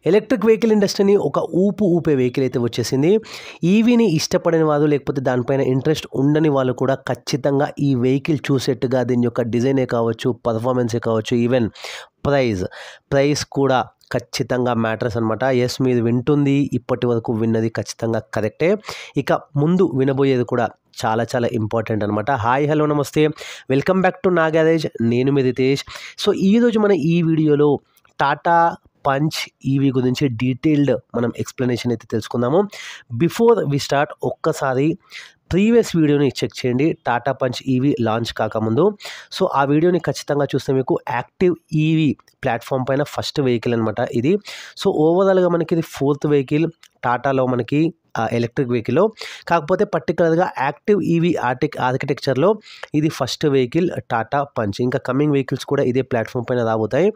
Electric vehicle ఇండస్ట్రీని ఒక ఊపే vehicle అయితే వచ్చేసింది. ఈవీని ఇష్టపడని వాళ్ళు లేకపోతే దానిపైన ఇంట్రెస్ట్ ఉండని వాళ్ళు కూడా ఖచ్చితంగా ఈ వెహికల్ చూసేట్టుగా దీని యొక్క డిజైనే కావచ్చు, పర్ఫార్మెన్సే కావచ్చు, ఈవెన్ ప్రైస్ కూడా ఖచ్చితంగా మ్యాటర్స్ అనమాట. ఎస్, మీరు వింటుంది ఇప్పటి వరకు విన్నది ఖచ్చితంగా కరెక్టే. ఇక ముందు వినబోయేది కూడా చాలా చాలా ఇంపార్టెంట్ అనమాట. హాయ్, హలో, నమస్తే, వెల్కమ్ బ్యాక్ టు నా గ్యారేజ్. నేను మీ రితేష్. సో ఈరోజు మన ఈ వీడియోలో టాటా పంచ్ ఈవీ గురించి డీటెయిల్డ్ మనం ఎక్స్ప్లెనేషన్ అయితే తెలుసుకుందాము. బిఫోర్ వి స్టార్ట్ ఒక్కసారి ప్రీవియస్ వీడియోని చెక్ చేయండి, టాటా పంచ్ ఈవీ లాంచ్ కాకముందు. సో ఆ వీడియోని ఖచ్చితంగా చూస్తే మీకు యాక్టివ్ ఈవీ ప్లాట్ఫామ్ పైన ఫస్ట్ వెహికల్ అనమాట ఇది. సో ఓవరాల్గా మనకి ఇది 4th వెహికల్ టాటాలో మనకి ఎలక్ట్రిక్ వెహికల్లో. కాకపోతే పర్టికులర్గా యాక్టివ్ ఈవీ ఆర్కిటెక్చర్లో ఇది ఫస్ట్ వెహికల్ టాటా పంచ్. ఇంకా కమింగ్ వెహికల్స్ కూడా ఇదే ప్లాట్ఫామ్ పైన రాబోతాయి.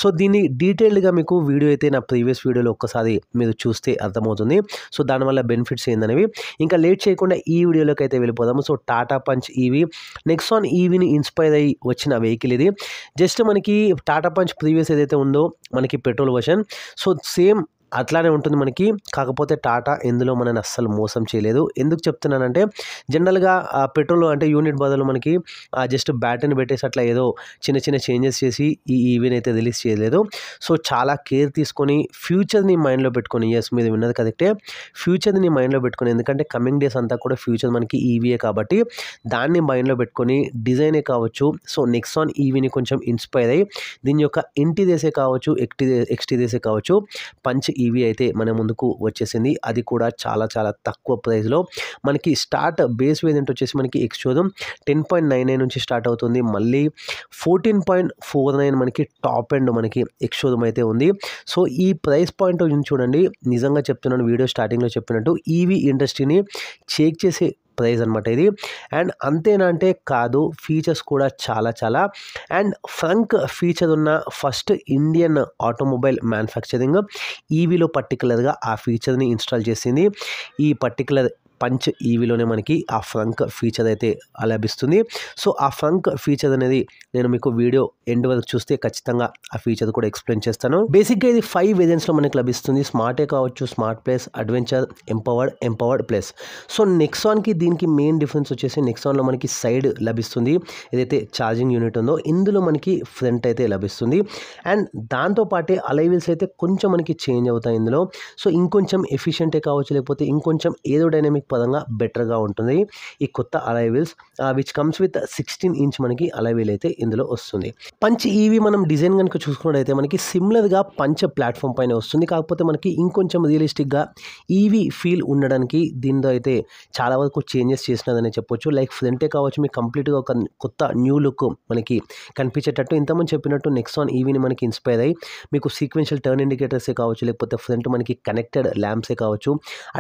సో దీన్ని డీటెయిల్డ్గా మీకు వీడియో అయితే నా ప్రీవియస్ వీడియోలో ఒక్కసారి మీరు చూస్తే అర్థమవుతుంది. సో దానివల్ల బెనిఫిట్స్ ఏందనేవి. ఇంకా లేట్ చేయకుండా ఈ వీడియోలోకి అయితే వెళ్ళిపోదాము. So Tata Punch EV Nexon ఈవీని ఇన్స్పైర్ అయ్యి వచ్చిన వెహికల్ ఇది. జస్ట్ మనకి టాటా పంచ్ ప్రీవియస్ ఏదైతే ఉందో మనకి పెట్రోల్ వర్షన్, సో సేమ్ అట్లానే ఉంటుంది మనకి. కాకపోతే టాటా ఇందులో మనని అస్సలు మోసం చేయలేదు. ఎందుకు చెప్తున్నానంటే జనరల్గా పెట్రోల్ అంటే యూనిట్ బదులు మనకి జస్ట్ బ్యాటరీని పెట్టేసి అట్లా ఏదో చిన్న చేంజెస్ చేసి ఈ ఈవీని అయితే రిలీజ్ చేయలేదు. సో చాలా కేర్ తీసుకొని ఫ్యూచర్ని మైండ్లో పెట్టుకొని, ఎస్ మీరు విన్నది కరెక్టే, ఫ్యూచర్ని మైండ్లో పెట్టుకొని, ఎందుకంటే కమింగ్ డేస్ అంతా కూడా ఫ్యూచర్ మనకి ఈవీఏ కాబట్టి దాన్ని మైండ్లో పెట్టుకొని డిజైనే కావచ్చు. సో నెక్సాన్ ఈవీని కొంచెం ఇన్స్పైర్ అయ్యి దీని యొక్క ఇంటీరియర్సే కావచ్చు, ఎక్స్టీరియర్సే కావచ్చు, పంచ్ ఈవీ అయితే మన ముందుకు వచ్చేసింది. అది కూడా చాలా చాలా తక్కువ ప్రైస్లో. మనకి స్టార్ట్ బేస్ వేరియంట్ వచ్చేసి మనకి ఎక్స్షోరూమ్ 10.99 నుంచి స్టార్ట్ అవుతుంది. మళ్ళీ 14.49 మనకి టాప్ ఎండ్ మనకి ఎక్స్షోరూమ్ అయితే ఉంది. సో ఈ ప్రైస్ పాయింట్ చూడండి, నిజంగా చెప్తున్నాను, వీడియో స్టార్టింగ్లో చెప్పినట్టు ఈవీ ఇండస్ట్రీని షేక్ చేసే ప్రైస్ అనమాట ఇది. అండ్ అంతేనా అంటే కాదు, ఫీచర్స్ కూడా చాలా అండ్ ఫ్రంక్ ఫీచర్ ఉన్న ఫస్ట్ ఇండియన్ ఆటోమొబైల్ మ్యానుఫ్యాక్చరింగ్ ఈవీలో పర్టికులర్గా ఆ ఫీచర్ని ఇన్స్టాల్ చేసింది. ఈ పర్టికులర్ పంచ్ ఈవీలోనే మనకి ఆ ఫ్రంక్ ఫీచర్ అయితే లభిస్తుంది. సో ఆ ఫ్రంక్ ఫీచర్ అనేది నేను మీకు వీడియో ఎండ్ వరకు చూస్తే ఖచ్చితంగా ఆ ఫీచర్ కూడా ఎక్స్ప్లెయిన్ చేస్తాను. బేసిక్గా ఇది 5 వేరియంట్స్లో మనకి లభిస్తుంది. స్మార్టే కావచ్చు, smart plus, adventure, empowered plus. So నెక్సాన్కి దీనికి మెయిన్ డిఫరెన్స్ వచ్చేసి నెక్సాన్లో మనకి సైడ్ లభిస్తుంది, ఏదైతే ఛార్జింగ్ యూనిట్ ఉందో ఇందులో మనకి ఫ్రంట్ అయితే లభిస్తుంది. అండ్ దాంతోపాటే అలై వీల్స్ అయితే కొంచెం మనకి చేంజ్ అవుతాయి ఇందులో. సో ఇంకొంచెం ఎఫిషియెంటే కావచ్చు, లేకపోతే ఇంకొంచెం ఏరోడైనమిక్ పరంగా బెటర్గా ఉంటుంది ఈ కొత్త అలై wheels, which comes with 16 inch మనకి అలై వీల్ అయితే ఇందులో వస్తుంది. పంచ్ ఈవీ మనం డిజైన్ కనుక చూసుకున్నట్టయితే మనకి సిమిలర్గా పంచ్ ప్లాట్ఫామ్ పైన వస్తుంది. కాకపోతే మనకి ఇంకొంచెం రియలిస్టిక్గా ఈవీ ఫీల్ ఉండడానికి దీనిలో అయితే చాలా వరకు చేంజెస్ చేసినదని చెప్పొచ్చు. లైక్ ఫ్రంటే కావచ్చు, మీకు కంప్లీట్గా ఒక కొత్త న్యూ లుక్ మనకి కనిపించేటట్టు. ఇంతకుముందు చెప్పినట్టు నెక్సాన్ ఈవీని మనకి ఇన్స్పైర్ అయ్యి మీకు సీక్వెన్షియల్ టర్న్ ఇండికేటర్సే కావచ్చు, లేకపోతే ఫ్రంట్ మనకి కనెక్టెడ్ ల్యాంప్సే కావచ్చు,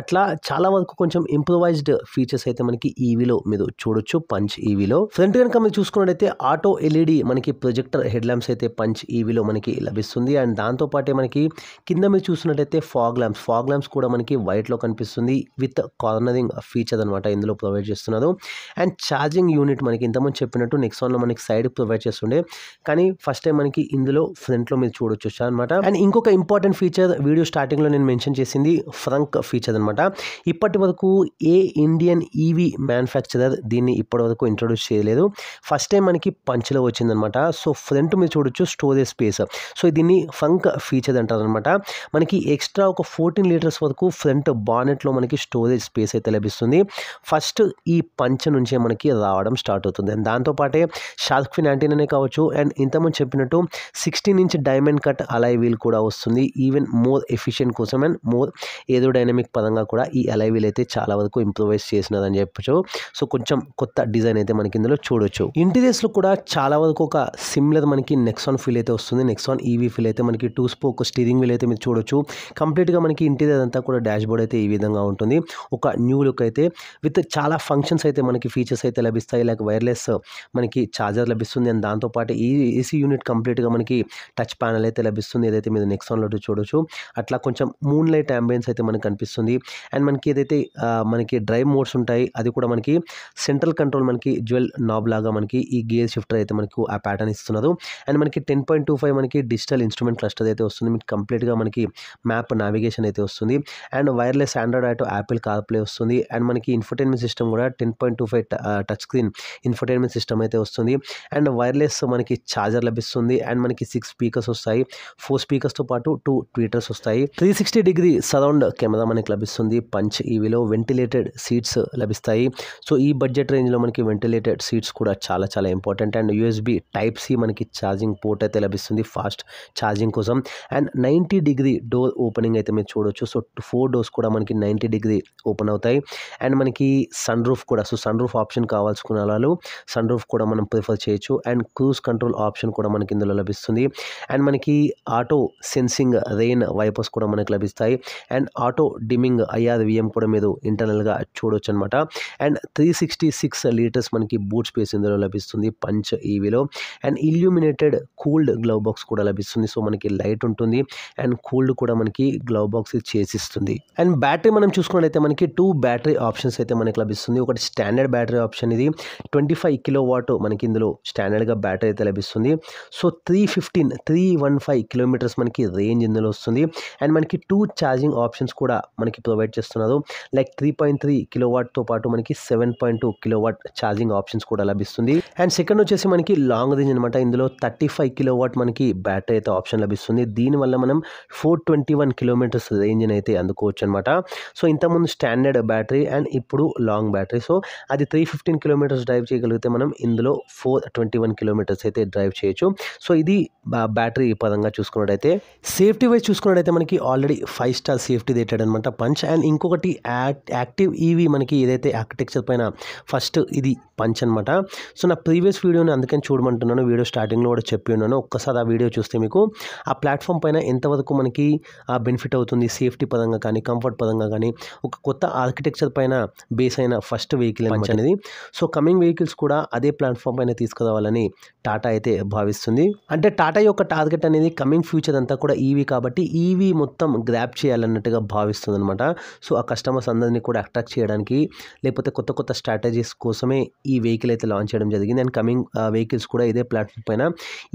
అట్లా చాలా వరకు కొంచెం ఇంప్రూవైజ్డ్ ఫీచర్స్ అయితే మనకి ఈవీలో మీరు చూడొచ్చు పంచ్ ఈవీలో. ఫ్రంట్ కనుక మీరు చూసుకున్నట్టయితే ఆటో ఎల్ఈడి మనకి ప్రొజెక్టర్ హెడ్ ల్యాంప్స్ అయితే పంచ్ ఈవీలో మనకి లభిస్తుంది. అండ్ దాంతోపాటే మనకి కింద మీరు చూసినట్టయితే ఫాగ్ ల్యాంప్స్ కూడా మనకి వైట్లో కనిపిస్తుంది విత్ కార్నరింగ్ ఫీచర్ అనమాట ఇందులో ప్రొవైడ్ చేస్తున్నారు. అండ్ ఛార్జింగ్ యూనిట్ మనకి ఇంతకుముందు చెప్పినట్టు నెక్సాన్లో మనకి సైడ్ ప్రొవైడ్ చేస్తుండే, కానీ ఫస్ట్ టైం మనకి ఇందులో ఫ్రంట్లో మీరు చూడొచ్చు అనమాట. అండ్ ఇంకొక ఇంపార్టెంట్ ఫీచర్ వీడియో స్టార్టింగ్లో నేను మెన్షన్ చేసింది ఫ్రంక్ ఫీచర్ అనమాట. ఇప్పటి వరకు ఏ ఇండియన్ ఈవీ మ్యానుఫ్యాక్చరర్ దీన్ని ఇప్పటివరకు ఇంట్రొడ్యూస్ చేయలేదు. ఫస్ట్ టైం మనకి పంచ్లో వచ్చిందనమాట. సో ఫ్రంట్ మీరు చూడొచ్చు స్టోరేజ్ స్పేస్. సో దీన్ని ఫ్రంక్ ఫీచర్ అంటారు అనమాట. మనకి ఎక్స్ట్రా ఒక 14 లీటర్స్ వరకు ఫ్రంట్ బానెట్లో మనకి స్టోరేజ్ స్పేస్ అయితే లభిస్తుంది. ఫస్ట్ ఈ పంచ్ నుంచే మనకి రావడం స్టార్ట్ అవుతుంది. అండ్ దాంతోపాటే షార్క్ ఫిన్ యాంటీనానే కావచ్చు, అండ్ ఇంతకుముందు చెప్పినట్టు 16 inch diamond cut alloy wheel కూడా వస్తుంది. ఈవెన్ మోర్ ఎఫిషియెంట్ కోసం అండ్ మోర్ ఏరోడైనమిక్ పరంగా కూడా ఈ అలై వీల్ అయితే చాలా వరకు ఇంప్రూవైజ్ చేసినదని చెప్పచ్చు. సో కొంచెం కొత్త డిజైన్ అయితే మనకి ఇందులో చూడొచ్చు. ఇంటీరియర్స్లో కూడా చాలా వరకు ఒక సిమిలర్ మనకి నెక్సాన్ ఫీల్ అయితే వస్తుంది. నెక్సాన్ ఈవీ ఫీల్ అయితే మనకి 2 స్పోక్ స్టీరింగ్ వీల్ అయితే మీరు చూడొచ్చు. కంప్లీట్గా మనకి ఇంటీరియర్ అంతా కూడా డాష్ బోర్డ్ అయితే ఈ విధంగా ఉంటుంది. ఒక న్యూ లుక్ అయితే విత్ చాలా ఫంక్షన్స్ అయితే మనకి ఫీచర్స్ అయితే లభిస్తాయి. లైక్ వైర్లెస్ మనకి ఛార్జర్ లభిస్తుంది. అండ్ దాంతోపాటు ఏసీ యూనిట్ కంప్లీట్గా మనకి టచ్ ప్యానల్ అయితే లభిస్తుంది, ఏదైతే మీరు నెక్సాన్లో చూడొచ్చు. అట్లా కొంచెం మూన్ లైట్ అంబియన్స్ అయితే మనకి కనిపిస్తుంది. అండ్ మనకి ఏదైతే మనకి డ్రైవ్ మోడ్స్ ఉంటాయి. అది కూడా మనకి సెంట్రల్ కంట్రోల్ మనకి డ్యూయల్ నాబ్ లాగా మనకి ఈ గేర్ షిఫ్టర్ అయితే మనకు ఆ ప్యాటర్న్ ఇస్తున్నారు. అండ్ మనకి 10.25 మనకి డిజిటల్ ఇన్స్ట్రుమెంట్ క్లస్టర్ అయితే వస్తుంది. మీకు కంప్లీట్గా మనకి మ్యాప్ నావిగేషన్ అయితే వస్తుంది. And wireless Android auto Apple CarPlay వస్తుంది. అండ్ మనకి ఇన్ఫోటైన్మెంట్ సిస్టమ్ కూడా 10.25 టచ్ స్క్రీన్ ఇన్ఫోటైన్మెంట్ సిస్టమ్ అయితే వస్తుంది. అండ్ వైర్లెస్ మనకి ఛార్జర్ లభిస్తుంది. అండ్ మనకి 6 స్పీకర్స్ వస్తాయి. 4 స్పీకర్స్తో పాటు 2 ట్వీటర్స్ వస్తాయి. 360 డిగ్రీ సరౌండ్ కెమెరా మనకి లభిస్తుంది. పంచ్ ఈవీలో వెంటిలేటెడ్ సీట్స్ లభిస్తాయి. సో ఈ బడ్జెట్ రేంజ్లో మనకి వెంటిలేటెడ్ సీట్స్ కూడా చాలా చాలా important. And USB type C మనకి ఛార్జింగ్ పోర్ట్ అయితే లభిస్తుంది ఫాస్ట్ ఛార్జింగ్ కోసం. అండ్ 90 డిగ్రీ డోర్ ఓపెనింగ్ అయితే మీరు చూడొచ్చు. సో 4 డోర్స్ కూడా మనకి 90 డిగ్రీ ఓపెన్ అవుతాయి. అండ్ మనకి సన్ రూఫ్ కూడా, సో సన్ రూఫ్ ఆప్షన్ కావాల్సుకున్న వాళ్ళు సన్ రూఫ్ కూడా మనం ప్రిఫర్ చేయొచ్చు. అండ్ క్రూజ్ కంట్రోల్ ఆప్షన్ కూడా మనకి ఇందులో లభిస్తుంది. అండ్ మనకి ఆటో సెన్సింగ్ రెయిన్ వైపర్స్ కూడా మనకి లభిస్తాయి. అండ్ ఆటో డిమ్మింగ్ IRVM కూడా మీరు ఇంటర్నల్గా చూడొచ్చు అనమాట. అండ్ 366 లీటర్స్ మనకి బూట్ స్పేస్ ఇందులో లభిస్తుంది పంచ్ ఈవీలో. And illuminated cooled glove box కూడా లభిస్తుంది. సో మనకి లైట్ ఉంటుంది అండ్ కూల్డ్ కూడా మనకి గ్లవ్ బాక్స్ చేసిస్తుంది. అండ్ బ్యాటరీ మనం చూసుకున్నట్లయితే మనకి 2 బ్యాటరీ ఆప్షన్స్ అయితే మనకి లభిస్తుంది. ఒకటి స్టాండర్డ్ బ్యాటరీ ఆప్షన్, ఇది 25 కిలోవాట్ మనకి ఇందులో స్టాండర్డ్గా బ్యాటరీ అయితే లభిస్తుంది. సో 315 కిలోమీటర్స్ మనకి రేంజ్ ఇందులో వస్తుంది. అండ్ మనకి 2 ఛార్జింగ్ ఆప్షన్స్ కూడా మనకి ప్రొవైడ్ చేస్తున్నారు. లైక్ 3.3 కిలోవాట్తో పాటు మనకి 7.2 కిలోవాట్ ఛార్జింగ్ ఆప్షన్స్ కూడా లభిస్తుంది. అండ్ సెకండ్ వచ్చేసి మనకి లాంగ్ రేంజ్ అనమాట. ఇందులో 35 కిలోవాట్ మనకి బ్యాటరీ అయితే ఆప్షన్ లభిస్తుంది. దీనివల్ల మనం 421 కిలోమీటర్స్ రేంజ్ని అయితే అందుకోవచ్చు అనమాట. సో ఇంతకుముందు స్టాండర్డ్ బ్యాటరీ అండ్ ఇప్పుడు లాంగ్ బ్యాటరీ. సో అది 315 కిలోమీటర్స్ డ్రైవ్ చేయగలిగితే మనం ఇందులో 421 కిలోమీటర్స్ అయితే డ్రైవ్ చేయొచ్చు. సో ఇది బ్యాటరీ పరంగా చూసుకున్నట్టయితే. సేఫ్టీ వైజ్ చూసుకున్నట్టయితే మనకి ఆల్రెడీ 5 స్టార్ సేఫ్టీ రేటెడ్ అనమాట పంచ్. అండ్ ఇంకొకటి యాక్టివ్ ఈవీ మనకి ఏదైతే ఆర్కిటెక్చర్ పైన ఫస్ట్ ఇది పంచ్ అనమాట. సో నా ప్రీవియస్ వీడియోని అందుకని చూడమంటున్నాను. వీడియో స్టార్టింగ్లో కూడా చెప్పి ఉన్నాను. ఒక్కసారి ఆ వీడియో చూస్తే మీకు ఆ ప్లాట్ఫామ్ పైన ఎంతవరకు మనకి బెనిఫిట్ అవుతుంది సేఫ్టీ పరంగా కానీ కంఫర్ట్ పరంగా కానీ. ఒక కొత్త ఆర్కిటెక్చర్ పైన బేస్ అయిన ఫస్ట్ వెహికల్ పంచ్ అనేది. సో కమింగ్ వెహికల్స్ కూడా అదే ప్లాట్ఫామ్ పైన తీసుకురావాలని టాటా అయితే భావిస్తుంది. అంటే టాటా యొక్క టార్గెట్ అనేది కమింగ్ ఫ్యూచర్ అంతా కూడా ఈవీ కాబట్టి ఈవీ మొత్తం గ్రాప్ చేయాలన్నట్టుగా భావిస్తుంది అనమాట. సో ఆ కస్టమర్స్ అందరినీ కూడా అట్రాక్ట్ చేయడానికి లేకపోతే కొత్త కొత్త స్ట్రాటజీస్ కోసమే ఈ వెహికల్ అయితే లాంచ్ చేయడం జరిగింది. అండ్ కమింగ్ వెహికల్స్ కూడా ఇదే ప్లాట్ఫామ్ పైన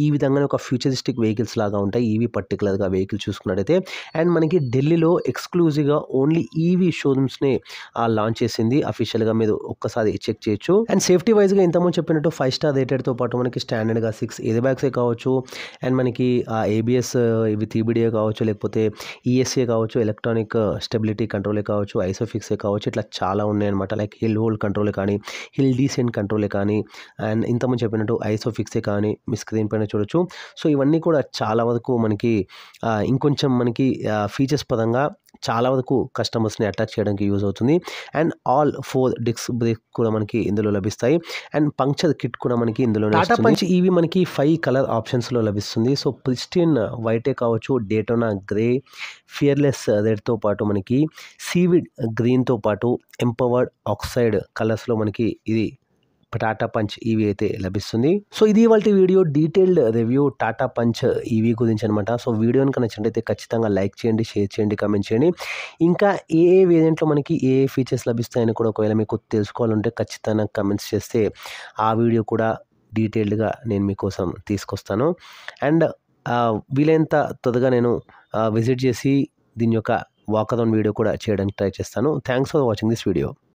ఈ విధంగానే ఒక ఫ్యూచరిస్టిక్ వెహికల్స్ లాగా ఉంటాయి ఈవీ పర్టికులర్గా వెహికల్ చూసుకున్నట్టయితే. అండ్ మనకి ఢిల్లీలో ఎక్స్క్లూజివ్గా ఓన్లీ ఈవీ షోరూమ్స్నే లాంచ్ చేసింది అఫీషియల్గా, మీరు ఒక్కసారి చెక్ చేయొచ్చు. అండ్ సేఫ్టీ వైజ్గా ఇంతకుముందు చెప్పినట్టు 5 స్టార్ రేటెడ్తో పాటు మనకి స్టాండర్డ్గా 6 ఎయిర్ బ్యాగ్సే కావచ్చు. అండ్ మనకి ABS ఇవి TBDA కావచ్చు, లేకపోతే ESC కావచ్చు, ఎలక్ట్రానిక్ స్టెబిలిటీ కంట్రోలే కావచ్చు, ఐసోఫిక్సే కావచ్చు, ఇట్లా చాలా ఉన్నాయన్నమాట. లైక్ హిల్ హోల్డ్ కంట్రోలే కానీ, హిల్ డీసెంట్ కంట్రోలే కానీ, అండ్ ఇంతకుముందు చెప్పినట్టు ఐసోఫిక్సే కానీ మీ స్క్రీన్ పైన చూడొచ్చు. సో ఇవన్నీ కూడా చాలా వరకు మనకి ఇంకొంచెం మనకి ఫీచర్స్ పరంగా చాలా వరకు కస్టమర్స్ని అట్రాక్ట్ చేయడానికి యూజ్ అవుతుంది. అండ్ ఆల్ 4 డిస్క్ బ్రేక్ కూడా మనకి ఇందులో లభిస్తాయి. అండ్ పంక్చర్ కిట్ కూడా మనకి ఇందులో టాటా పంచ్ ఈవీ మనకి 5 కలర్ ఆప్షన్స్లో లభిస్తుంది. సో ప్రిస్టిన్ వైటే కావచ్చు, డేటోనా గ్రే, ఫియర్లెస్ రెడ్తో పాటు మనకి సీవిడ్ గ్రీన్తో పాటు ఎంపవర్డ్ ఆక్సైడ్ కలర్స్లో మనకి ఇది టాటా పంచ్ ఈవీ అయితే లభిస్తుంది. సో ఇది ఇవాల్టి video detailed review Tata Punch EV గురించి అనమాట. సో వీడియోని నచ్చినట్లయితే ఖచ్చితంగా లైక్ చేయండి, షేర్ చేయండి, కామెంట్ చేయండి. ఇంకా ఏ వేరియంట్లో మనకి ఏ ఫీచర్స్ లభిస్తాయని కూడా ఒకవేళ మీకు తెలుసుకోవాలంటే ఖచ్చితంగా కమెంట్స్ చేస్తే ఆ వీడియో కూడా డీటెయిల్డ్గా నేను మీకోసం తీసుకొస్తాను. అండ్ వీలైనంత త్వరగా నేను విజిట్ చేసి దీని యొక్క వాక్ అరౌండ్ వీడియో కూడా చేయడానికి ట్రై చేస్తాను. Thanks for watching this video.